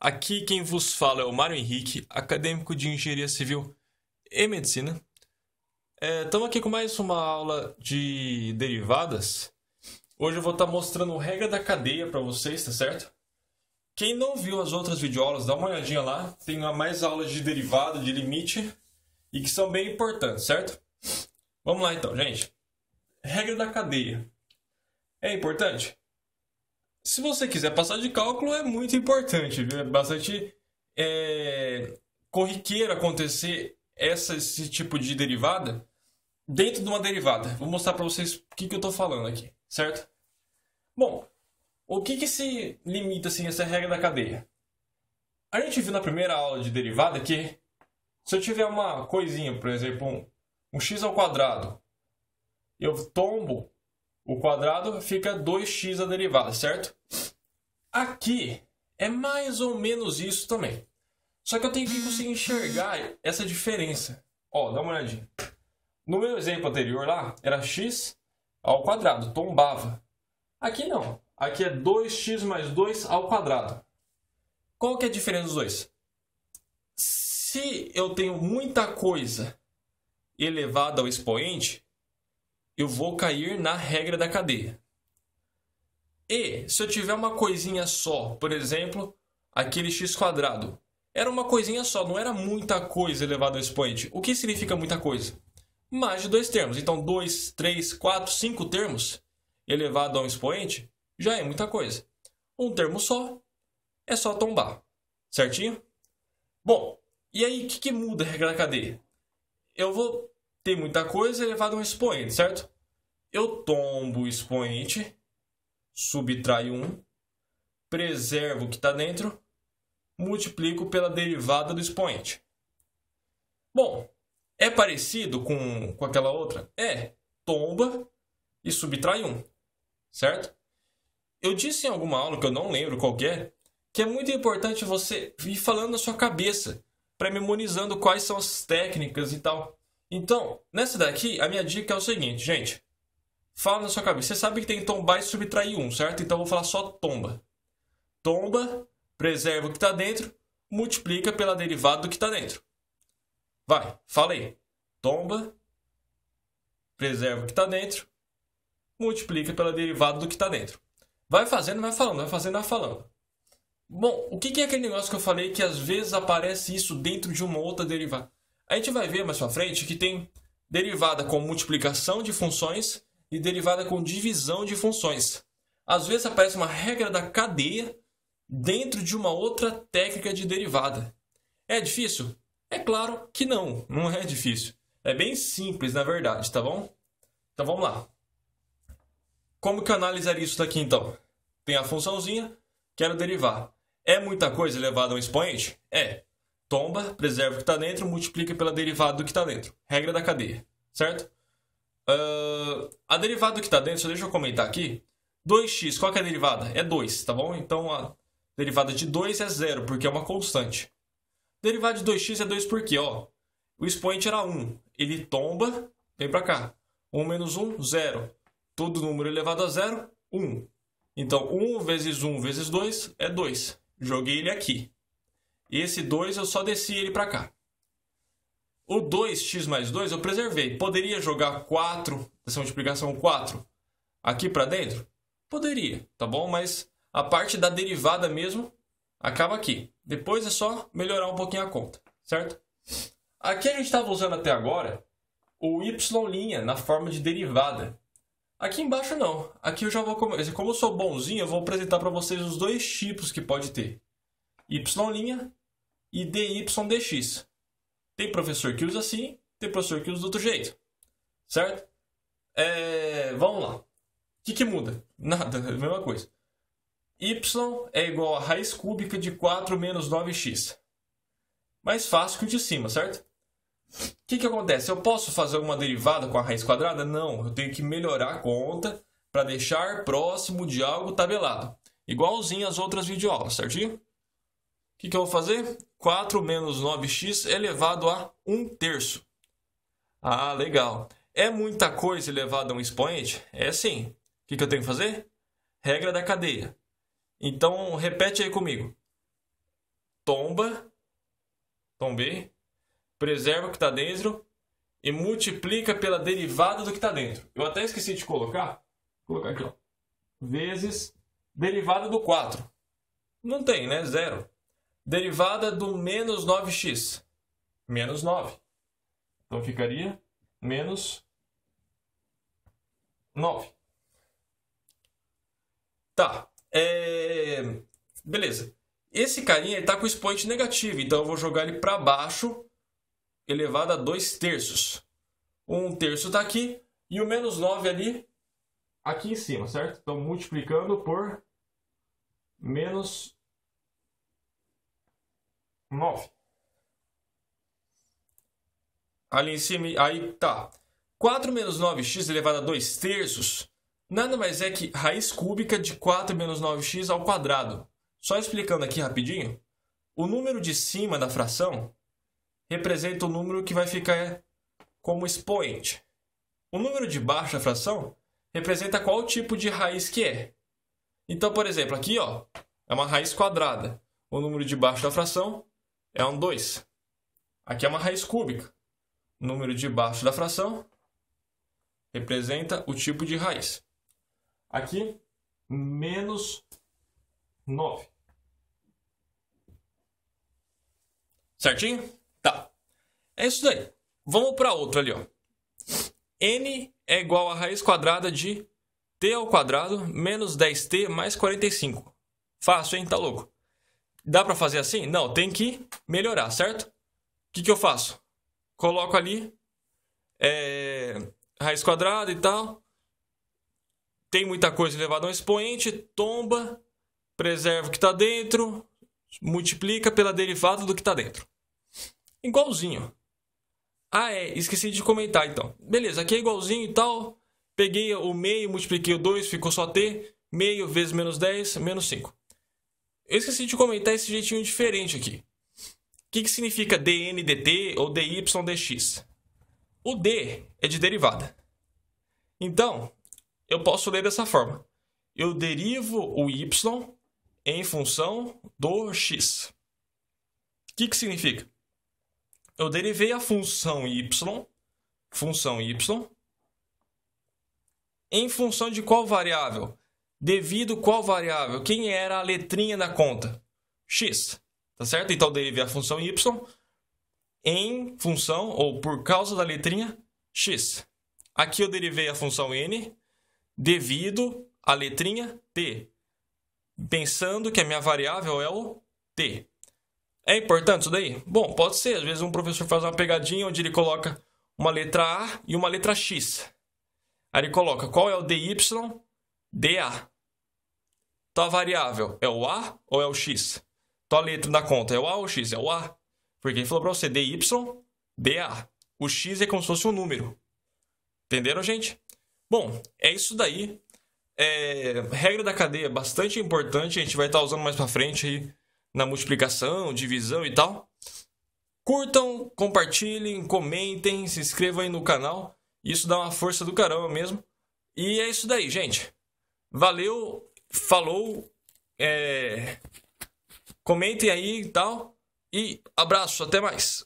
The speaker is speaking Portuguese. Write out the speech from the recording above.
Aqui quem vos fala é o Mário Henrique, acadêmico de Engenharia Civil e Medicina. Estamos aqui com mais uma aula de derivadas. Hoje eu vou estar mostrando regra da cadeia para vocês, tá certo? Quem não viu as outras videoaulas, dá uma olhadinha lá. Tem mais aulas de derivada, de limite, e que são bem importantes, certo? Vamos lá então, gente. Regra da cadeia. É importante? Se você quiser passar de cálculo, é muito importante, viu? É bastante corriqueiro acontecer esse tipo de derivada dentro de uma derivada. Vou mostrar para vocês o que eu estou falando aqui, certo? Bom, o que se limita assim, essa regra da cadeia? A gente viu na primeira aula de derivada que se eu tiver uma coisinha, por exemplo, um x ao quadrado, eu tombo o quadrado, fica 2x a derivada, certo? Aqui é mais ou menos isso também. Só que eu tenho que conseguir enxergar essa diferença. Ó, dá uma olhadinha. No meu exemplo anterior lá, era x ao quadrado, tombava. Aqui não. Aqui é 2x mais 2 ao quadrado. Qual que é a diferença dos dois? Se eu tenho muita coisa elevada ao expoente, eu vou cair na regra da cadeia. E se eu tiver uma coisinha só, por exemplo, aquele x quadrado, era uma coisinha só, não era muita coisa elevada ao expoente. O que significa muita coisa? Mais de dois termos. Então, 2, 3, 4, 5 termos elevado ao expoente já é muita coisa. Um termo só é só tombar. Certinho? Bom, e aí o que muda a regra da cadeia? Eu vou ter muita coisa elevada a um expoente, certo? Eu tombo o expoente, subtraio 1, preservo o que está dentro, multiplico pela derivada do expoente. Bom, é parecido com aquela outra? É, tomba e subtrai 1, certo? Eu disse em alguma aula, que eu não lembro qual que é muito importante você ir falando na sua cabeça, para memorizando quais são as técnicas e tal. Então, nessa daqui, a minha dica é o seguinte, gente. Fala na sua cabeça. Você sabe que tem tombar e subtrair 1, certo? Então eu vou falar só tomba. Tomba, preserva o que está dentro, multiplica pela derivada do que está dentro. Vai, fala aí. Tomba, preserva o que está dentro, multiplica pela derivada do que está dentro. Vai fazendo, vai falando, vai fazendo, vai falando. Bom, o que é aquele negócio que eu falei que às vezes aparece isso dentro de uma outra derivada? A gente vai ver mais pra frente que tem derivada com multiplicação de funções e derivada com divisão de funções. Às vezes aparece uma regra da cadeia dentro de uma outra técnica de derivada. É difícil? É claro que não, não é difícil. É bem simples, na verdade, tá bom? Então vamos lá. Como que eu analisaria isso daqui então? Tem a funçãozinha, quero derivar. É muita coisa elevada a um expoente? É. Tomba, preserva o que está dentro, multiplica pela derivada do que está dentro. Regra da cadeia, certo? A derivada do que está dentro, só deixa eu comentar aqui. 2x, qual que é a derivada? É 2, tá bom? Então a derivada de 2 é 0, porque é uma constante. Derivada de 2x é 2 por quê? Ó, o expoente era 1. Ele tomba, vem para cá. 1 menos 1, 0. Todo número elevado a 0, 1. Então 1 vezes 1 vezes 2 é 2. Joguei ele aqui. E esse 2 eu só desci ele para cá. O 2x mais 2 eu preservei. Poderia jogar 4, essa multiplicação 4, aqui para dentro? Poderia, tá bom? Mas a parte da derivada mesmo acaba aqui. Depois é só melhorar um pouquinho a conta, certo? Aqui a gente estava usando até agora o y' na forma de derivada. Aqui embaixo não. Aqui eu já vou... Como eu sou bonzinho, eu vou apresentar para vocês os dois tipos que pode ter. Y' e dy dx. Tem professor que usa assim, tem professor que usa do outro jeito. Certo? Vamos lá. O que muda? Nada, é a mesma coisa. Y é igual a raiz cúbica de 4 menos 9x. Mais fácil que o de cima, certo? O que acontece? Eu posso fazer uma derivada com a raiz quadrada? Não, eu tenho que melhorar a conta para deixar próximo de algo tabelado. Igualzinho às outras videoaulas, certinho? O que eu vou fazer? 4 menos 9x elevado a 1/3. Ah, legal. É muita coisa elevada a um expoente? É sim. O que eu tenho que fazer? Regra da cadeia. Então, repete aí comigo. tombei, preserva o que está dentro e multiplica pela derivada do que está dentro. Eu até esqueci de colocar. Vou colocar aqui, ó. Vezes derivada do 4. Não tem, né? Zero. Derivada do menos 9x. Menos 9. Então ficaria menos 9. Tá. Beleza. Esse carinha está com expoente negativo. Então eu vou jogar ele para baixo, elevado a 2/3. 1/3 está aqui. E o menos 9 ali, aqui em cima, certo? Então multiplicando por menos 9. Ali em cima, aí tá. 4 menos 9x elevado a 2/3 nada mais é que raiz cúbica de 4 menos 9x ao quadrado. Só explicando aqui rapidinho, o número de cima da fração representa o número que vai ficar como expoente. O número de baixo da fração representa qual tipo de raiz que é. Então, por exemplo, aqui ó, é uma raiz quadrada. O número de baixo da fração é um 2. Aqui é uma raiz cúbica. O número de baixo da fração representa o tipo de raiz. Aqui, menos 9. Certinho? Tá. É isso daí. Vamos para outro ali, ó. N é igual a raiz quadrada de t ao quadrado menos 10t mais 45. Fácil, hein? Tá louco? Dá para fazer assim? Não, tem que melhorar, certo? O que eu faço? Coloco ali raiz quadrada e tal. Tem muita coisa elevada a um expoente, tomba, preserva o que está dentro, multiplica pela derivada do que está dentro. Igualzinho. Esqueci de comentar então. Beleza, aqui é igualzinho e tal. Peguei o meio, multipliquei o 2, ficou só t. Meio vezes menos 10, menos 5. Eu esqueci de comentar esse jeitinho diferente aqui. O que significa dn dt ou dy dx? O d é de derivada. Então, eu posso ler dessa forma. Eu derivo o y em função do x. O que significa? Eu derivei a função y em função de qual variável? Devido qual variável? Quem era a letrinha da conta? X. Tá certo? Então, eu derivei a função y em função, ou por causa da letrinha x. Aqui eu derivei a função n devido à letrinha t, pensando que a minha variável é o t. É importante isso daí? Bom, pode ser. Às vezes um professor faz uma pegadinha onde ele coloca uma letra A e uma letra X. Aí ele coloca qual é o dy, dA. Então a variável é o A ou é o X? Então a letra da conta é o A ou o X? É o A. Porque ele falou para você dy, dA. O X é como se fosse um número. Entenderam, gente? Bom, é isso daí. Regra da cadeia é bastante importante. A gente vai estar usando mais para frente aí na multiplicação, divisão e tal. Curtam, compartilhem, comentem, se inscrevam aí no canal. Isso dá uma força do caramba mesmo. E é isso daí, gente. Valeu, falou. Comentem aí e tal. E abraço, até mais.